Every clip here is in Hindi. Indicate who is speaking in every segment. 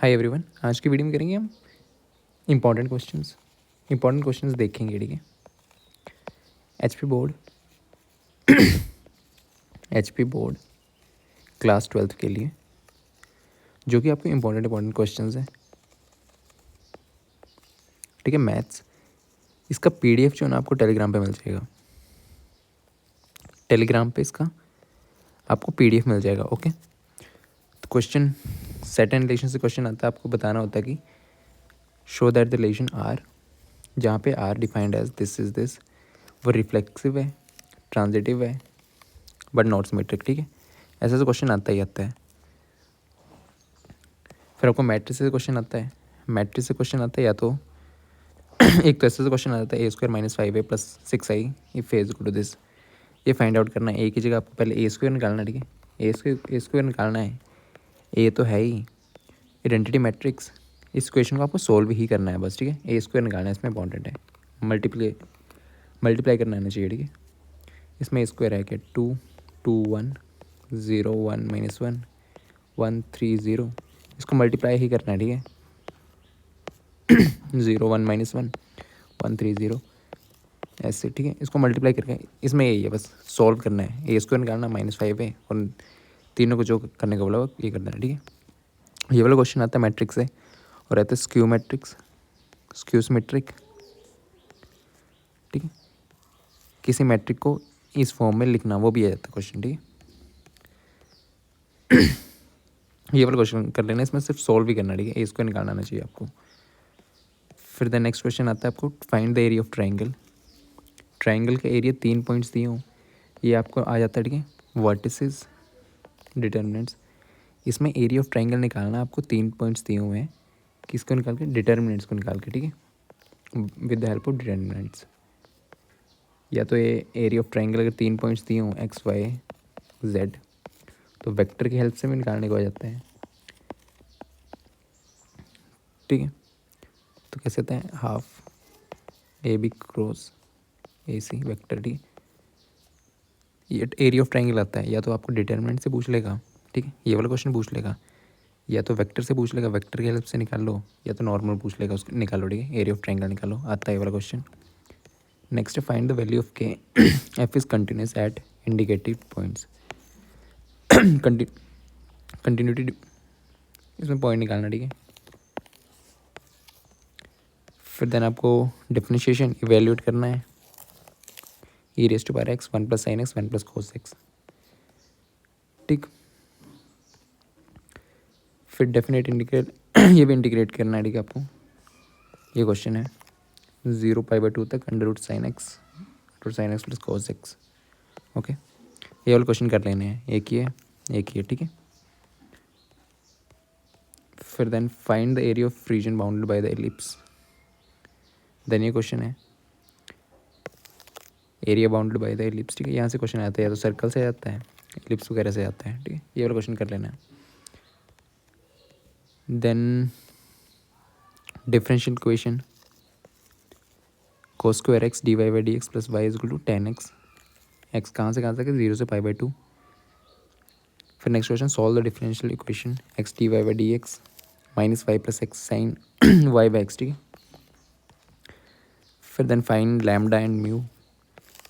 Speaker 1: हाय एवरीवन, आज की वीडियो में करेंगे हम इंपॉर्टेंट क्वेश्चंस देखेंगे। ठीक है, HP board HP board class 12th के लिए जो कि आपको इंपॉर्टेंट क्वेश्चंस हैं। ठीक है, मैथ्स, इसका पीडीएफ जो है ना आपको टेलीग्राम पे मिल जाएगा। टेलीग्राम पे इसका आपको पीडीएफ मिल जाएगा। ओके, तो क्वेश्चन सेट एंड रिलेशन से क्वेश्चन आता है, आपको बताना होता है कि show that the relation R, जहाँ पे R defined as this is this, वो रिफ्लेक्सिव है, ट्रांजिटिव है, बट नॉट सिमेट्रिक। ठीक है, ऐसा तो क्वेश्चन आता ही आता है। फिर आपको मैट्रिक्स से क्वेश्चन आता है। मैट्रिक्स से क्वेश्चन आता है या तो एक तो ऐसे क्वेश्चन आ जाता है a² - 5a + 6i if A is equal to this. ये फाइंड आउट करना है। ए की जगह आपको पहले a² निकालना है। ठीक है, ए स्क्वायर निकालना है। ए तो है ही आइडेंटिटी मैट्रिक्स, इस क्वेश्चन को आपको सोल्व ही करना है बस। ठीक है, a² निकालना है, इसमें इंपॉर्टेंट है। मल्टीप्लाई करना आना चाहिए। ठीक है, इसमें a² है कि 2 2 1 0 1 -1 1 3 0, इसको मल्टीप्लाई ही करना है। ठीक है, 0 1 -1 1 3 0 ऐसे। ठीक है, इसको मल्टीप्लाई करके इसमें यही है, बस सॉल्व करना है। a² निकालना -5 है और तीनों को जो करने का बोला वो ये कर देना। ठीक है, ये वाला क्वेश्चन आता है मैट्रिक्स से और रहता है स्क्यू मैट्रिक्स, स्क्यू सिमेट्रिक। ठीक है, किसी मैट्रिक को इस फॉर्म में लिखना, वो भी आ जाता है क्वेश्चन। ठीक है, ये वाला क्वेश्चन कर लेना, इसमें सिर्फ सॉल्व भी करना। ठीक है, इसको निकालना आना चाहिए आपको। फिर द नेक्स्ट क्वेश्चन आता है आपको find the area of triangle. Triangle का एरिया 3 पॉइंट्स दिए हों, ये आपको आ जाता है। ठीक है, वर्टिसेस, डिटर्मिनेंट्स, इसमें एरिया ऑफ ट्राइंगल निकालना है आपको। 3 पॉइंट्स दिए हुए हैं, किसको निकाल के? डिटर्मिनेंट्स को निकाल के। ठीक है, with the help of determinants. या तो ये एरिया ऑफ ट्राइंगल अगर 3 पॉइंट्स दिए हों x y z, तो वेक्टर की हेल्प से भी निकालने को आ जाता है। ठीक है, तो कैसे होता है? Half A B cross A C vector. ठीक है, ये एरिया ऑफ ट्राइंगल आता है, या तो आपको डिटर्मिनेंट से पूछ लेगा। ठीक है, ये वाला क्वेश्चन पूछ लेगा, या तो वेक्टर से पूछ लेगा, वेक्टर की हेल्प से निकाल लो, या तो नॉर्मल पूछ लेगा, उसको निकालो। ठीक है, एरिया ऑफ ट्राइंगल निकालो, आता है ये वाला क्वेश्चन। नेक्स्ट है फाइंड द वैल्यू ऑफ के F is continuous at indicated points. Continuity, इसमें पॉइंट निकालना। ठीक है, फिर देन आपको डिफरेंशिएशन इवेल्यूएट करना है। e⁻x 1 + sin x 1 + cos x। ठीक, फिर डेफिनेट इंटीग्रल ये भी इंटीग्रेट करना है। ठीक है, आपको ये क्वेश्चन है 0π/2 तक √sin x + cos x। Okay, ये वाले क्वेश्चन कर लेने हैं, एक ही है एक ही है। ठीक है, फिर then find the area of region bounded by the ellipse. Then ये क्वेश्चन है area bounded by the ellipse. ठीक है, यहाँ से क्वेश्चन आता है, या तो सर्कल से आता है, एलिप्स वगैरह से आता है। ठीक है, ये वाला क्वेश्चन कर लेना है। Then differential equation cos² x dy/dx + y = tan x। x कहाँ से कहाँ तक है? 0 से π/2। फिर next question solve the differential equation x dy/dx -y + x sin y/x। ठीक है, फिर then find lambda and mu.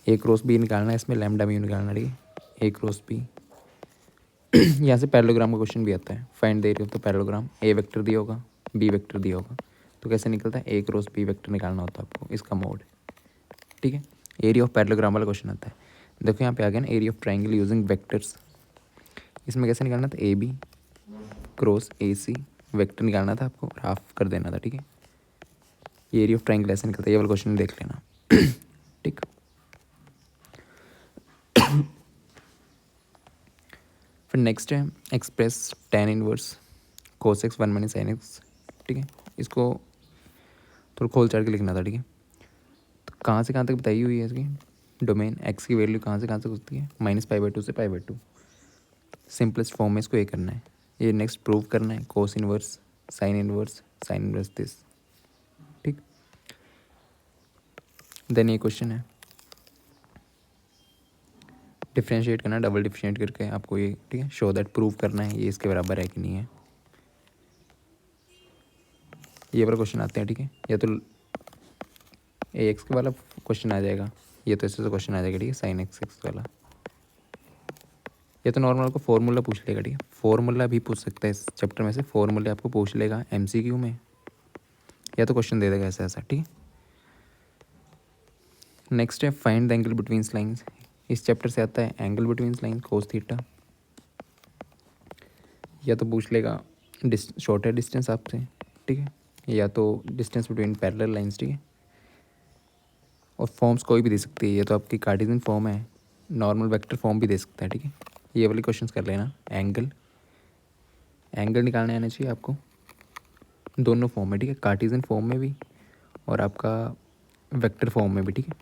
Speaker 1: a cross b निकालना है, इसमें लैम्डा म्यू निकालना। ठीक है, a क्रॉस b। यहाँ से पैरेललोग्राम का क्वेश्चन भी आता है। Find the area of the parallelogram. a vector दिया होगा, b वेक्टर दिया होगा, तो कैसे निकलता है? a क्रॉस b वेक्टर निकालना होता है आपको, इसका मोड। ठीक है, एरिया ऑफ पैरेललोग्राम वाला क्वेश्चन आता है। देखो यहाँ पे आ गया ना, area of triangle using vectors. इसमें कैसे निकालना था? A B cross A C vector निकालना था आपको, हाफ कर देना था। ठीक है, ये एरिया ऑफ ट्राइंगल ऐसे निकलता है, ये वाला क्वेश्चन देख लेना। ठीक, फिर नेक्स्ट है express tan inverse cos x 1 - sin x। ठीक है, इसको थोड़ा खोल चाड़ के लिखना था। ठीक है, तो कहाँ से कहाँ तक बताई हुई है इसकी डोमेन? x की वैल्यू कहाँ से कहाँ तक होती है? -π/2 से π/2। सिंपलेस्ट फॉर्म में इसको ये करना है। ये नेक्स्ट प्रूव करना है, cos inverse sin inverse this. ठीक, देन ये क्वेश्चन है डिफ्रेंशिएट करना, डबल डिफ्रेंशिएट करके आपको ये। ठीक है, शो दैट, प्रूव करना है ये इसके बराबर है कि नहीं है। ये वाला क्वेश्चन आते हैं, ठीक है। या तो ए एक्स के वाला क्वेश्चन आ जाएगा, ये तो ऐसे क्वेश्चन आ जाएगा, ठीक है, साइन एक्स एक्स वाला। ये तो नॉर्मल आपको फॉर्मूला पूछ लेगा, ठीक है, फॉर्मूला भी पूछ सकता है इस चैप्टर में से, फॉर्मूले आपको पूछ लेगा एमसीक्यू में, या तो क्वेश्चन दे देगा ऐसा ऐसा, ठीक है। नेक्स्ट है find the angle between lines. इस चैप्टर से आता है angle between lines cos theta. या तो पूछ लेगा शॉर्टर डिस्टेंस आपसे, ठीक है, या तो डिस्टेंस बिटवीन पैरेलल लाइन्स, ठीक है। और फॉर्म्स कोई भी दे सकती है, ये तो आपकी कार्टेशियन फॉर्म है, नॉर्मल वेक्टर फॉर्म भी दे सकता है, ठीक है। ये वाले क्वेश्चंस कर लेना। एंगल निकालने आना चाहिए आपको, दोनों फॉर्म में, ठीक है, कार्टेशियन फॉर्म में भी और आपका वेक्टर फॉर्म में भी, ठीक है।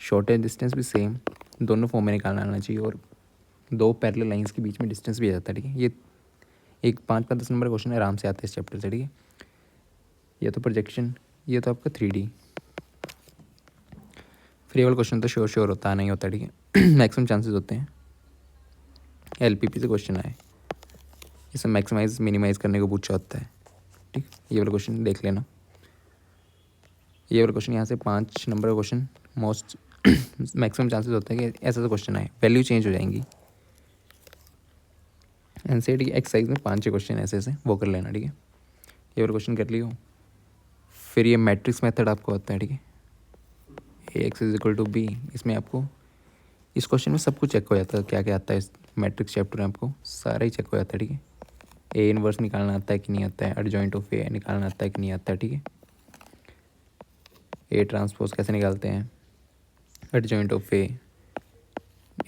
Speaker 1: शॉर्टेज डिस्टेंस भी सेम, दोनों फॉर्म में निकालना आना चाहिए, और दो पैरेलल लाइंस के बीच में डिस्टेंस भी आ जाता है, ठीक है। ये एक 5 का 10 नंबर क्वेश्चन आराम से आता है इस चैप्टर से, ठीक है। ये तो प्रोजेक्शन, ये तो आपका 3D। फ्री वाला क्वेश्चन तो श्योर होता नहीं होता, ठीक है। मैक्सिमम चांसेस होते हैं LPP से क्वेश्चन आए, इसे मैक्सिमाइज मिनिमाइज करने को पूछा होता है, ठीक। ये वाला क्वेश्चन देख लेना। ये वाला क्वेश्चन यहाँ से 5 नंबर का क्वेश्चन मोस्ट मैक्सिमम चांसेस होते हैं कि ऐसा क्वेश्चन आए, वैल्यू चेंज हो जाएंगी। एनसीईआरटी की एक्सरसाइज में 5-6 क्वेश्चन ऐसे ऐसे वो कर लेना, ठीक है। ये वाला क्वेश्चन कर लियो। फिर ये मैट्रिक्स मेथड आपको आता है, ठीक है, AX=B। इसमें आपको इस क्वेश्चन में सब कुछ चेक हो जाता है, क्या क्या आता है इस मैट्रिक्स चैप्टर में, आपको सारा ही चेक हो जाता है, ठीक है। ए इनवर्स निकालना आता है कि नहीं आता है, एडजॉइंट ऑफ ए निकालना आता है कि नहीं आता है, ठीक है। ए ट्रांसपोज कैसे निकालते हैं, एडजॉइंट ऑफ ए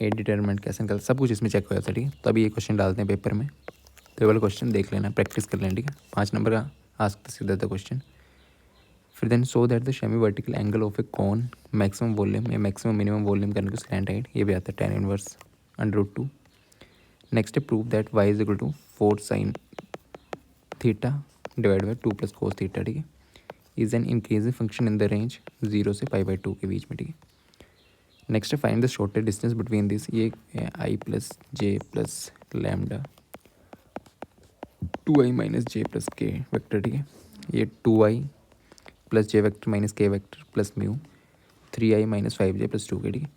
Speaker 1: डिटरमिनेंट कैसे निकालते, सब कुछ इसमें चेक हो जाता है, ठीक है। तभी ये क्वेश्चन डालते हैं पेपर में, तो ये वाला क्वेश्चन देख लेना, प्रैक्टिस कर लेना, ठीक है। 5 नंबर का आस्क सीधा था क्वेश्चन। फिर then so that the semi vertical angle of a cone maximum volume या मैक्सिमम मिनिमम वॉल्यूम करने को स्लैंट हाइट, ये भी आता है tan इनवर्स √2। नेक्स्ट है prove that y = 4 sin theta divide by 2 + cos theta, ठीक है, is an increasing function in the range 0 से π/2 के बीच में, ठीक है। नेक्स्ट है find the shorter distance between this, ये I + J + lambda 2i - j + k vector, ठीक है। ये 2i + j vector - k vector plus mu 3i - 5j + 2k, ठीक है।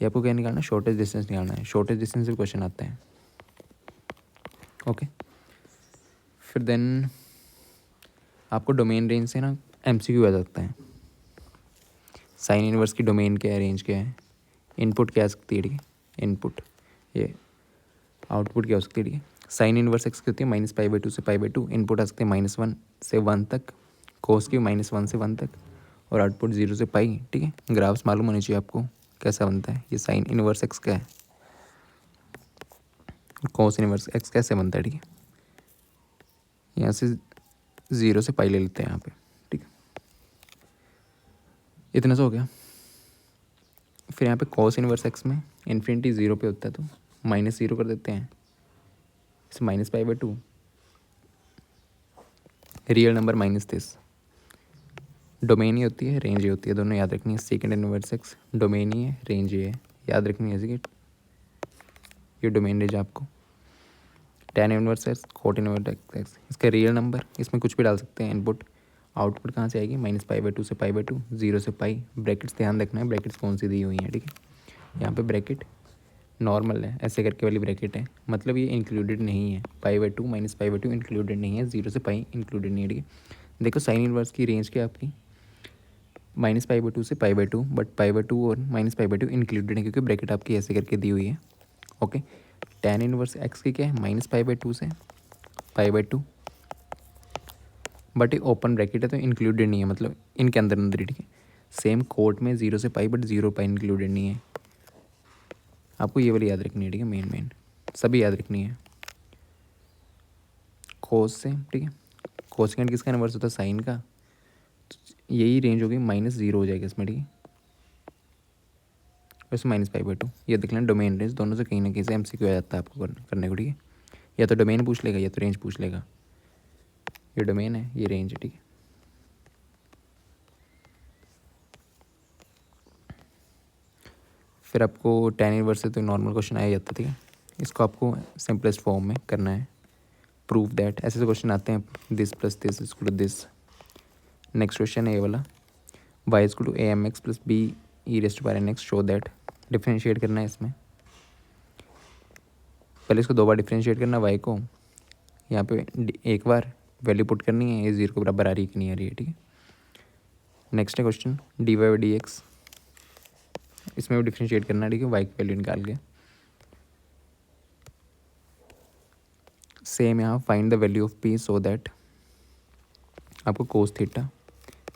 Speaker 1: ये आपको क्या निकालना है, शॉर्टेज डिस्टेंस निकालना है। शॉर्टेज डिस्टेंस से क्वेश्चन आते हैं, ओके। फिर देन आपको डोमेन रेंज से ना MCQ आ जाता है। साइन इनवर्स की डोमेन क्या है, रेंज क्या है, इनपुट क्या आ सकती है, ठीक है, इनपुट, ये आउटपुट क्या हो सकती है, ठीक है। साइन इनवर्स एक्स की होती है -π/2 से π/2, इनपुट आ सकते हैं -1 से 1 तक, कोस की -1 से 1 तक, और आउटपुट 0 से π, ठीक है। ग्राफ्स मालूम होने चाहिए आपको कैसा बनता है। ये साइन इनवर्स एक्स का है, कोस इनवर्स एक्स कैसे बनता है, ठीक है। यहाँ से 0 से π ले लेते हैं यहाँ पे, ठीक है। इतना सा हो गया। फिर यहाँ पे कॉस इनवर्स एक्स में इन्फिनिटी 0 पे होता है, तो -0 कर देते हैं, इसे -π/2, रियल नंबर -this, डोमेन ही होती है, रेंज ही होती है, दोनों याद रखनी है। सेकंड इनवर्स एक्स डोमेन ही है, रेंज ही है, याद रखनी है, कि ये डोमेन रेंज आपको। tan inverse x cot inverse x, इसका रियल नंबर, इसमें कुछ भी डाल सकते हैं इनपुट। आउटपुट कहाँ से आएगी, -π/2 से π/2, 0 से π। ब्रैकेट्स ध्यान रखना है, ब्रैकेट्स कौन सी दी हुई हैं, ठीक है। यहाँ पे ब्रैकेट नॉर्मल है, ऐसे करके वाली ब्रैकेट है, मतलब ये इंक्लूडेड नहीं है, π/2 -π/2 इंक्लूडेड नहीं है, 0 से π इंक्लूडेड नहीं है, ठीक है। देखो साइन इनवर्स की रेंज क्या है आपकी, -π/2 से π/2, बट π/2 और -π/2 इंक्लूडेड है, क्योंकि ब्रैकेट आपकी ऐसे करके दी हुई है, ओके। tan इनवर्स एक्स की क्या है, -π/2 से π/2, बट ये ओपन ब्रैकेट है तो इंक्लूडेड नहीं है, मतलब इनके अंदर अंदर ही, ठीक है। सेम कोट में 0 से π, बट 0 π इंक्लूडेड नहीं है। आपको ये वाली याद रखनी है, ठीक है, मेन सभी याद रखनी है। कोस से, ठीक है, कोसेकेंड किसका इनवर्स होता है, साइन का, तो यही रेंज होगी -0 हो जाएगा इसमें, ठीक है, वैसे -π/2। ये देख लेना डोमेन रेंज, दोनों से कहीं ना कहीं से MCQ आ जाता है आपको करने को, ठीक है। या तो डोमेन पूछ लेगा या तो रेंज पूछ लेगा। ये डोमेन है, ये रेंज है, ठीक है। फिर आपको tan इनवर्स से तो नॉर्मल क्वेश्चन आया जाता है, ठीक है। इसको आपको सिंपलेस्ट फॉर्म में करना है। प्रूव दैट, ऐसे क्वेश्चन आते हैं, this plus this is to this. Next question है ये वाला, y is to A M X plus B E raised power N X, show that. Differentiate करना है इसमें, पहले इसको 2 बार डिफ्रेंशिएट करना वाई को, यहाँ पे एक बार वैल्यू पुट करनी है, ये 0 के बराबर आ रही है कि नहीं आ रही है, ठीक है। नेक्स्ट है question D Y D X, इसमें भी डिफ्रेंशिएट करना है, ठीक है, वाई की वैल्यू निकाल के। सेम यहाँ find the value of P so that, आपको कोस थीटा,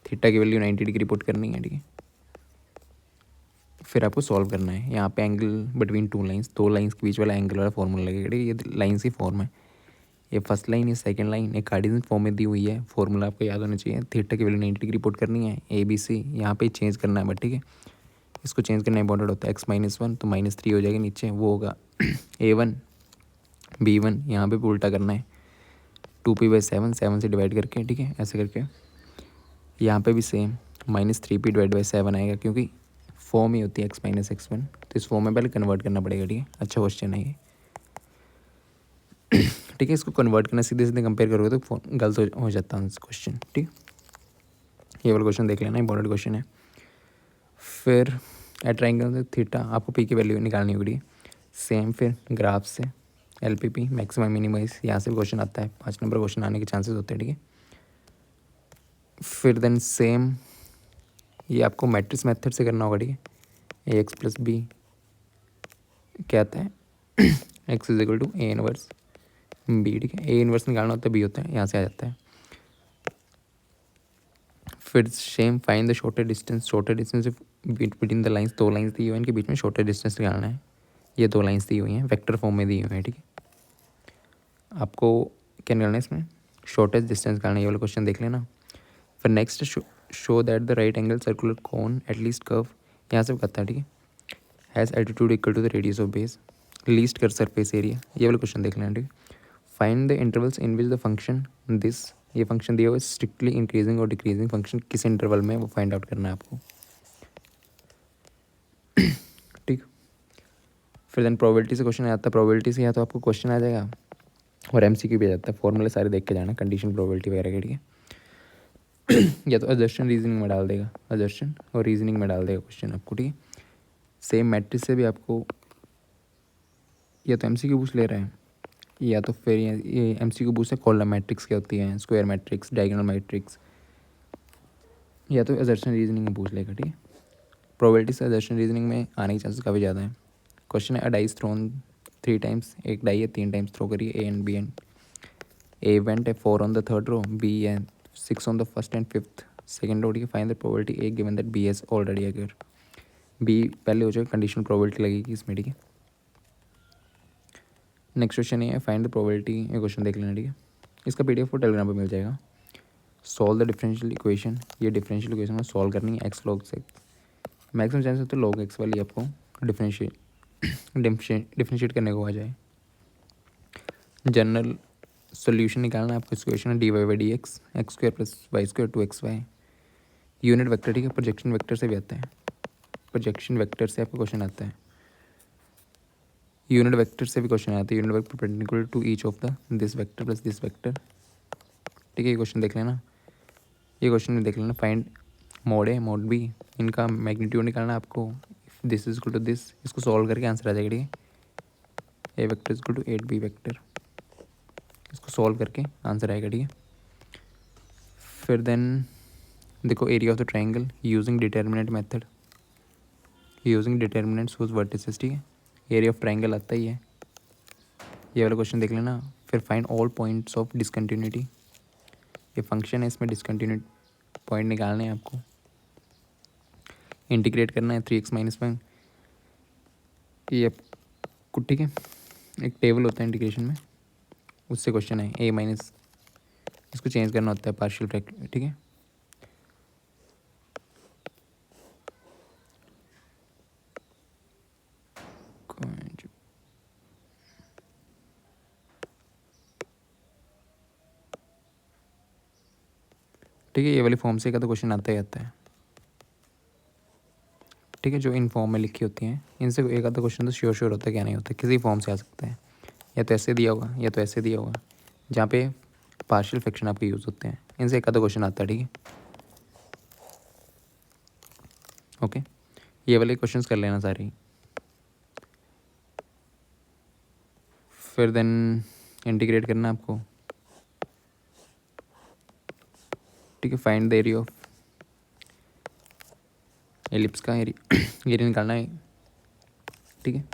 Speaker 1: थीटा की वैल्यू 90 डिग्री पुट करनी है, ठीक है। फिर आपको सॉल्व करना है, यहाँ पे एंगल बिटवीन 2 लाइंस, 2 लाइंस के बीच वाला एंगल वाला फॉर्मूला लगेगा, ठीक है। ये लाइंस की फॉर्म है, ये फर्स्ट लाइन, ये सेकंड लाइन, एक कार्डिनल फॉर्म में दी हुई है। फॉर्मूला आपको याद होना चाहिए, थीटा की वैल्यू 90 डिग्री पुट करनी है, ए बी सी, यहाँ पे चेंज करना है बट, ठीक है। इसको चेंज करना इंपॉर्टेंट होता है, x-1 तो -3 हो जाएगा नीचे, वो होगा a1 b1, यहाँ पे भी उल्टा करना है, 2p/7, 7 से डिवाइड करके, ठीक है, ऐसे करके। यहाँ पे भी सेम -3p/7 आएगा, क्योंकि फॉर्म ही होती है x-x1, तो इस फॉर्म में पहले कन्वर्ट करना पड़ेगा, ठीक है। अच्छा क्वेश्चन है ये, ठीक है। इसको कन्वर्ट करना, सीधे सीधे कंपेयर करोगे तो गलत हो जाता है क्वेश्चन, ठीक। ये वाला क्वेश्चन देख लेना, इंपॉर्टेंट क्वेश्चन है। फिर एट ट्रायंगल थीटा, आपको पी की वैल्यू निकालनी होगी, सेम। फिर ग्राफ से L P P maximum minimise, यहाँ से भी क्वेश्चन आता है, 5 नंबर क्वेश्चन आने के चांसेस होते हैं, ठीक है। फिर देन सेम ये आपको मैट्रिक्स मेथड से करना होगा, ठीक है। ए एक्स प्लस बी क्या आता है, X is equal to A inverse B, ठीक है। ए इनवर्स निकालना होता है, बी होता है, यहाँ से आ जाता है। फिर same find the shorter distance, shorter distance between the lines, 2 lines दी हुई हैं, इनके बीच में शॉर्टर डिस्टेंस निकालना है। ये 2 लाइंस दी हुई हैं, वेक्टर फॉर्म में दी हुई हैं, ठीक है। आपको क्या निकालना है इसमें, शॉर्टेस्ट डिस्टेंस निकालना है, ये वाला क्वेश्चन देख लेना। फिर next show that the right angle circular cone at least curve, यहाँ से करता है, ठीक है। Has altitude equal to the radius of base, least curved surface area, ये वाला क्वेश्चन देख लेना, ठीक है। Find the intervals in which the function this, ये फंक्शन दिया हुआ है स्ट्रिक्टली इंक्रीजिंग और डिक्रीजिंग फंक्शन किस इंटरवल में, वो फाइंड आउट करना है आपको, ठीक। फिर देन प्रोबेबिलिटी से क्वेश्चन आता है, प्रोबेबिलिटी से या तो आपको क्वेश्चन आ जाएगा और एमसीक्यू भी आ जाता है, फॉर्मूले सारे देख के जाना, कंडीशन प्रोबेबिलिटी वगैरह के, ठीक है। या तो अजर्शन रीजनिंग में डाल देगा, अजर्शन और रीजनिंग में डाल देगा क्वेश्चन आपको, ठीक है। सेम मैट्रिक्स से भी आपको या तो एमसीक्यू पूछ ले रहे हैं, या तो फिर ये एमसीक्यू पूछ से कॉलम मैट्रिक्स क्या होती है, स्क्वायर मैट्रिक्स, डायगोनल मैट्रिक्स, या तो अजर्शन रीजनिंग में पूछ लेगा, ठीक है। प्रोबेबिलिटी से अजर्शन रीजनिंग में आने के चांसेस काफ़ी ज़्यादा है। क्वेश्चन है अ डाइस थ्रोन 3 टाइम्स, एक डाई है 3 टाइम्स थ्रो करिए, A and B and A went है 4 on the third roll, B है 6 on the first and 5th second roll, ठीक है। Find the probability A given that B has already अगर, बी पहले हो जाएगा, कंडीशनल प्रोबेबिलिटी लगेगी इसमें, ठीक है। नेक्स्ट क्वेश्चन ये है फाइंड द प्रोबेबिलिटी, ये क्वेश्चन देख लेना, ठीक है। इसका पीडीएफ को टेलीग्राम पे मिल जाएगा। सॉल्व द डिफरेंशियल इक्वेशन, ये डिफरेंशियल इक्वेशन में सॉल्व करनी है, एक्स लॉग से मैक्सिमम चांस होता है लॉग एक्स वाली आपको डिफरेंशिएट करने को आ जाए। जनरल सोल्यूशन निकालना है आपको, इस क्वेश्चन है D Y by D X, X square plus Y square 2xy, unit vector, ठीक है। प्रोजेक्शन वेक्टर से भी आता है, प्रोजेक्शन वेक्टर से आपको क्वेश्चन आता है, यूनिट वेक्टर से भी क्वेश्चन आता है, unit vector perpendicular to each of the this vector plus this vector, ठीक है। ये क्वेश्चन देख लेना, ये क्वेश्चन में देख लेना। Find mod a mod b, इनका मैग्नीट्यूड निकालना है आपको, this is equal to this, इसको सॉल्व करके आंसर आ जाएगा, ठीक है। A vector is equal to 8 b vector, इसको सॉल्व करके आंसर आएगा, ठीक है। फिर देन देखो area of the triangle using determinant method, using determinants whose vertices, ठीक है। एरिया ऑफ ट्रायंगल आता ही है, ये वाला क्वेश्चन देख लेना। फिर find all points of discontinuity, ये फंक्शन है, इसमें डिसकंटिन्यूट पॉइंट निकालने हैं आपको, इंटीग्रेट करना है 3x-1, ये आपको, ठीक है। एक टेबल होता है इंटीग्रेशन में, उससे क्वेश्चन है a माइनस, इसको चेंज करना होता है पार्शियल फ्रैक्शन, ठीक है। ठीक है, ये वाली फॉर्म से का तो क्वेश्चन आता ही आता है, ठीक है। जो इन फॉर्म में लिखी होती हैं इनसे एक आधा क्वेश्चन तो श्योर होता है, क्या नहीं होता, किसी फॉर्म से आ सकता है, या तो ऐसे दिया होगा या तो ऐसे दिया होगा, जहाँ पे पार्शियल फ्रैक्शन आपके यूज़ होते हैं। इनसे एक आधा क्वेश्चन आता है, ठीक है। ओके, ये वाले क्वेश्चंस कर लेना सारे ही। फिर देन इंटीग्रेट करना है आपको, ठीक है। Find the area of ellipse का एरिया निकालना है, ठीक है।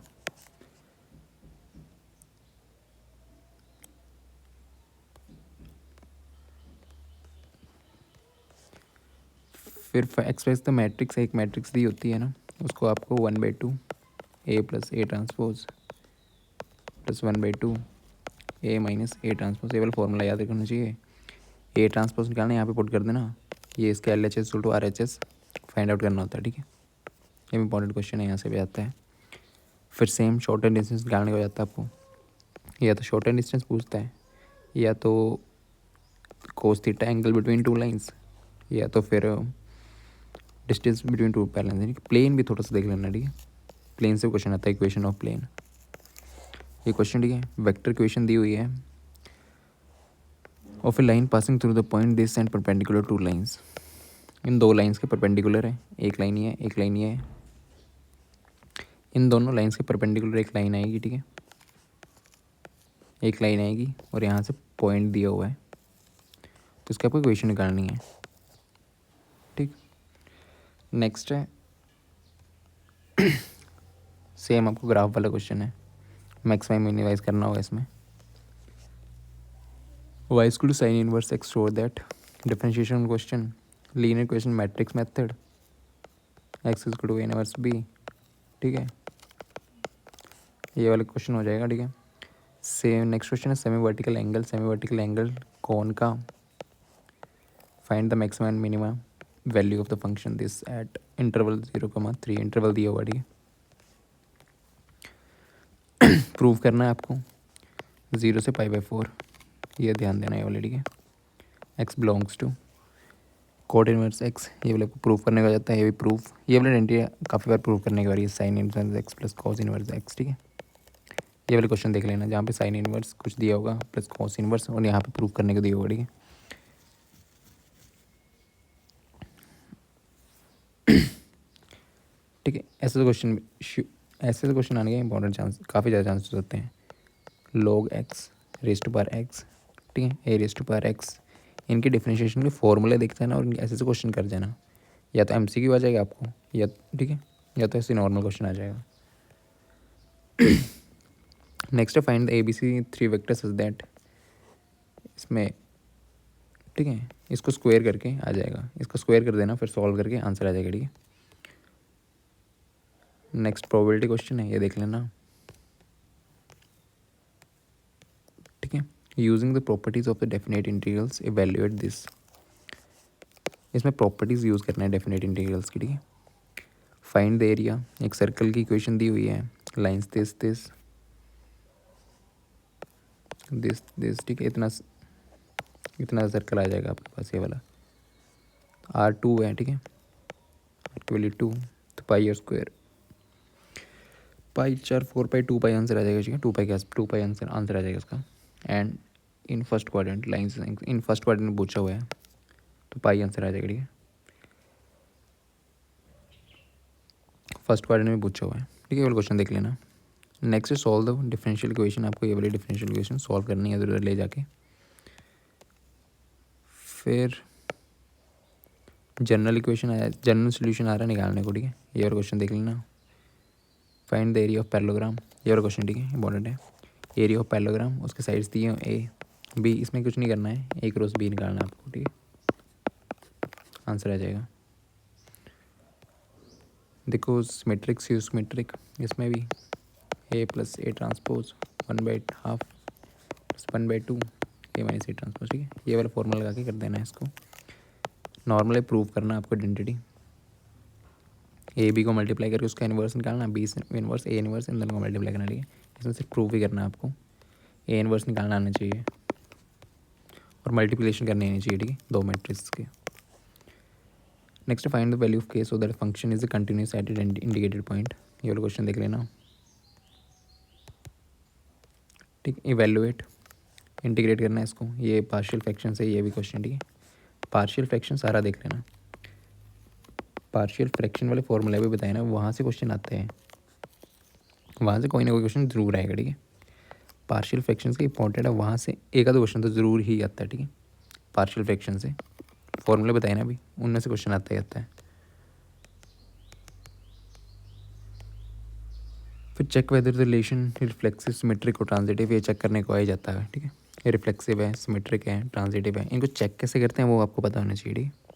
Speaker 1: फिर एक्सप्रेस द मैट्रिक्स, एक मैट्रिक्स दी होती है ना, उसको आपको 1/2 a plus a transpose plus 1/2 a minus a transpose, ये वाला फॉर्मूला याद रखना चाहिए। ए ट्रांसपोज निकालना, यहाँ पे पुट कर देना, ये इसका LHS to RHS find out करना होता है, ठीक है। ये इंपॉर्टेंट क्वेश्चन है, यहाँ से भी आता है। फिर सेम शॉर्ट एंड डिस्टेंस निकालने को जाता है आपको, या तो शॉर्ट एंड डिस्टेंस पूछता है, या तो cos theta angle between two lines, या तो फिर distance between two parallel. Plane भी थोड़ा सा देख लेना, ठीक है। प्लेन से क्वेश्चन आता है, इक्वेशन ऑफ प्लेन, ये क्वेश्चन, ठीक है। वेक्टर इक्वेशन दी हुई है of a line passing through the point this and perpendicular to lines, इन दो लाइंस के परपेंडिकुलर है, एक लाइन ये है, एक लाइन ये है। इन दोनों लाइंस के परपेंडिकुलर एक लाइन आएगी, ठीक है, एक लाइन आएगी और यहाँ से पॉइंट दिया हुआ है, तो इसकी आपको इक्वेशन निकालनी है, ठीक। नेक्स्ट है सेम आपको ग्राफ वाला क्वेश्चन है, मैक्सिमम मिनिमाइज करना होगा इसमें। y equal to sine inverse x show that differentiation question linear question matrix method x equal to inverse b, ठीक है। ये वाला क्वेश्चन हो जाएगा, ठीक है। सेम नेक्स्ट क्वेश्चन है सेमी वर्टिकल एंगल कौन का, find the maximum and minimum value of the function this eight interval 0,3, interval दिया हुआ, ठीक है। प्रूव करना है आपको 0 से π/4, ये ध्यान देना है वाले, ठीक है। x belongs to cot inverse x, ये वाले प्रूफ करने का जाता है, ये भी प्रूफ, ये वाले आइडेंटिटी काफ़ी बार प्रूव करने के बाद, ये sign inverse x plus cos inverse x, ठीक है। ये वाले क्वेश्चन देख लेना, जहाँ पे साइन इनवर्स कुछ दिया होगा प्लस कॉस इनवर्स, और यहाँ पे प्रूफ करने को दिया होगा, ठीक है। ठीक है, ऐसे तो क्वेश्चन आने के इंपॉर्टेंट चांस, काफ़ी ज़्यादा चांसेस होते हैं। log x raise to power x, ठीक है, a raise to power x, इनके डिफरेंशिएशन के फॉर्मूले देखते हैं ना, और इनके ऐसे क्वेश्चन कर देना, या तो MCQ आ जाएगा आपको, या ठीक है, या तो ऐसे नॉर्मल क्वेश्चन आ जाएगा। नेक्स्ट है find the ABC 3 vectors such that, इसमें ठीक है, इसको स्क्वायर करके आ जाएगा, इसको स्क्वायर कर देना, फिर सॉल्व करके आंसर आ जाएगा, ठीक है। नेक्स्ट प्रोबेबिलिटी क्वेश्चन है, ये देख लेना, ठीक है। Using the properties of the definite integrals evaluate this, इसमें प्रॉपर्टीज यूज़ करना है डेफिनेट इंटीग्रल्स की, ठीक है। फाइंड द एरिया, एक सर्कल की इक्वेशन दी हुई है, लाइंस दिस, ठीक है। इतना सर्कल आ जाएगा आपके पास, ये वाला R2 है, ठीक है, R2 तो πr², π4 4π 2π आंसर आ जाएगा, ठीक है। 2π आंसर आ जाएगा इसका। And in first quadrant lines, in first quadrant में पूछा हुआ है, तो पाई आंसर आ जाएगा, ठीक है। फर्स्ट क्वाड्रेंट में पूछा हुआ है, ठीक है, वाला क्वेश्चन देख लेना। Next solve the differential equation, आपको ये वाली डिफरेंशियल इक्वेशन सॉल्व करनी है इधर उधर ले जाके। फिर जनरल इक्वेशन आया, जनरल सोल्यूशन आ रहा है निकालने को, ठीक है। ये वाला क्वेश्चन देख लेना। Find the area of parallelogram, ये वाला क्वेश्चन, ठीक है, इंपॉर्टेंट है। एरिया ऑफ पैरेललोग्राम, उसके साइड्स दिए A B, इसमें कुछ नहीं करना है, A क्रॉस B निकालना है आपको, ठीक है, आंसर आ जाएगा। देखो सिमेट्रिक सिमेट्रिक, इसमें भी A plus A transpose 1/2 plus 1/2 A minus A transpose, ठीक है। ये वाला फॉर्मूला लगा के कर देना है इसको। नॉर्मली प्रूव करना है आपको आइडेंटिटी, AB को मल्टीप्लाई करके उसका इन्वर्स निकालना, B इन्वर्स A इन्वर्स, इन दोनों को मल्टीप्लाई करना, ठीक है। इसमें सिर्फ प्रूव ही करना है आपको, A इन्वर्स निकालना आना चाहिए और मल्टीप्लिकेशन करनी आनी चाहिए, ठीक है, दो मैट्रिक्स के। Next find the value of k so that function is a continuous at indicated point, ये वाला क्वेश्चन देख लेना, ठीक। इवेलुएट इंटीग्रेट करना है इसको, ये पार्शियल फ्रैक्शन से ये भी क्वेश्चन, ठीक है। पार्शियल फ्रैक्शन सारा देख लेना, पार्शियल फ्रैक्शन वाले फॉर्मूले भी बताए ना, वहाँ से क्वेश्चन आते हैं, वहाँ से कोई ना कोई क्वेश्चन जरूर आएगा, ठीक है। पार्शियल फ्रैक्शंस का इंपॉर्टेंट है, वहाँ से एक आधा क्वेश्चन तो ज़रूर ही आता है, ठीक है। पार्शियल फ्रैक्शन से फॉर्मूले बताए ना अभी, उनमें से क्वेश्चन आता ही आता है। फिर check whether relation reflexive, symmetric और ट्रांजिटिव, ये चेक करने को आ ही जाता है, ठीक है। ये रिफ्लेक्सिव है, सिमेट्रिक है, ट्रांजिटिव है, इनको चेक कैसे करते हैं वो आपको पता होना चाहिए, ठीक है।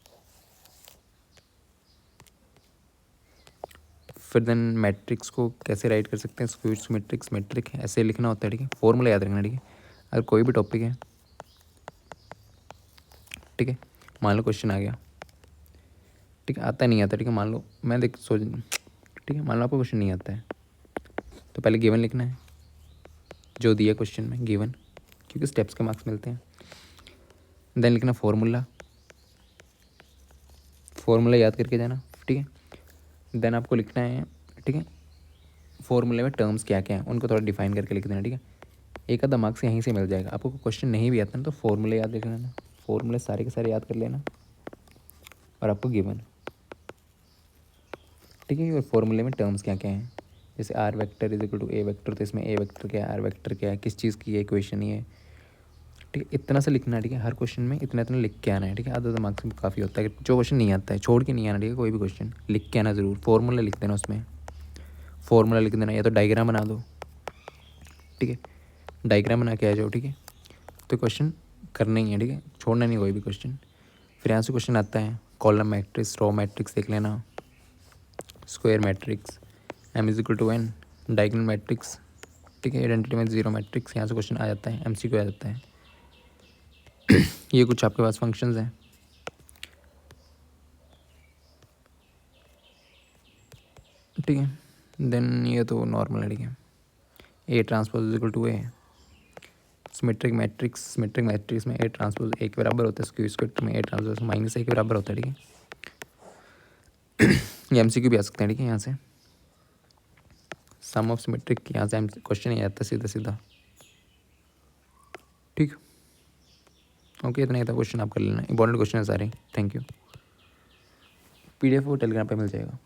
Speaker 1: फिर देन मैट्रिक्स को कैसे राइट कर सकते हैं, स्क्यूड सिमेट्रिक, सिमेट्रिक ऐसे लिखना होता है, ठीक है। फॉर्मूला याद रखना, ठीक है। अगर कोई भी टॉपिक है, ठीक है, मान लो क्वेश्चन आ गया, ठीक है, आता नहीं आता, ठीक है, मान लो मैं देख सोच, ठीक है, मान लो आपको क्वेश्चन नहीं आता है, तो पहले गिवन लिखना है जो दिया क्वेश्चन में, गिवन, क्योंकि स्टेप्स के मार्क्स मिलते हैं। देन लिखना फॉर्मूला, फॉर्मूला याद करके जाना, ठीक है। देन आपको लिखना है, ठीक है, फॉर्मूले में टर्म्स क्या क्या हैं उनको थोड़ा डिफाइन करके लिख देना, ठीक है। एक आधा मार्क्स यहीं से मिल जाएगा। आपको क्वेश्चन नहीं भी आता ना तो फॉर्मूले याद रख लेना, फॉर्मूले सारे के सारे याद कर लेना, और आपको गिवन, ठीक है। और फॉर्मूले में टर्म्स क्या क्या हैं, जैसे R vector is equal to A vector, तो इसमें ए वेक्टर क्या है, आर वेक्टर क्या है, किस चीज़ की है इक्वेशन ही है, ठीक है। इतना से लिखना है, ठीक है, हर क्वेश्चन में इतना इतना लिख के आना है, ठीक है। आधा आधा मार्क्स में काफ़ी होता है, जो क्वेश्चन नहीं आता है छोड़ के नहीं आना, ठीक है। कोई भी क्वेश्चन लिख के आना ज़रूर, फॉर्मूला लिख देना, उसमें फॉर्मूला लिख देना, या तो डायग्राम बना दो, ठीक है, डायग्राम बना के आ जाओ, ठीक है। तो क्वेश्चन करना ही है, ठीक है, छोड़ना नहीं कोई भी क्वेश्चन। फिर यहाँ से क्वेश्चन आता है कॉलम मैट्रिक्स, रो मैट्रिक्स देख लेना, square matrix, M is equal to N, diagonal matrix, ठीक है, आइडेंटिटी में जीरो मैट्रिक्स, यहाँ से क्वेश्चन आ जाता है, एमसीक्यू आ जाता है। ये कुछ आपके पास फंक्शंस हैं, ठीक है। देन ये तो नॉर्मल है, ठीक है। A transpose is equal to A, symmetric matrix, symmetric matrix में ए ट्रांसपोज ए के बराबर होता है, स्क्वायर स्क्वायर में ए ट्रांसपोज माइनस ए के बराबर होता है, ठीक है। ये एमसीक्यू भी आ सकते हैं, ठीक है। यहाँ से सम ऑफ सिमेट्रिक, यहाँ से क्वेश्चन ही आता है सीधा सीधा, ठीक। ओके, इतना ही था क्वेश्चन, आप कर लेना, इंपॉर्टेंट क्वेश्चन है सारे। Thank you. पीडीएफ वो टेलीग्राम पे मिल जाएगा।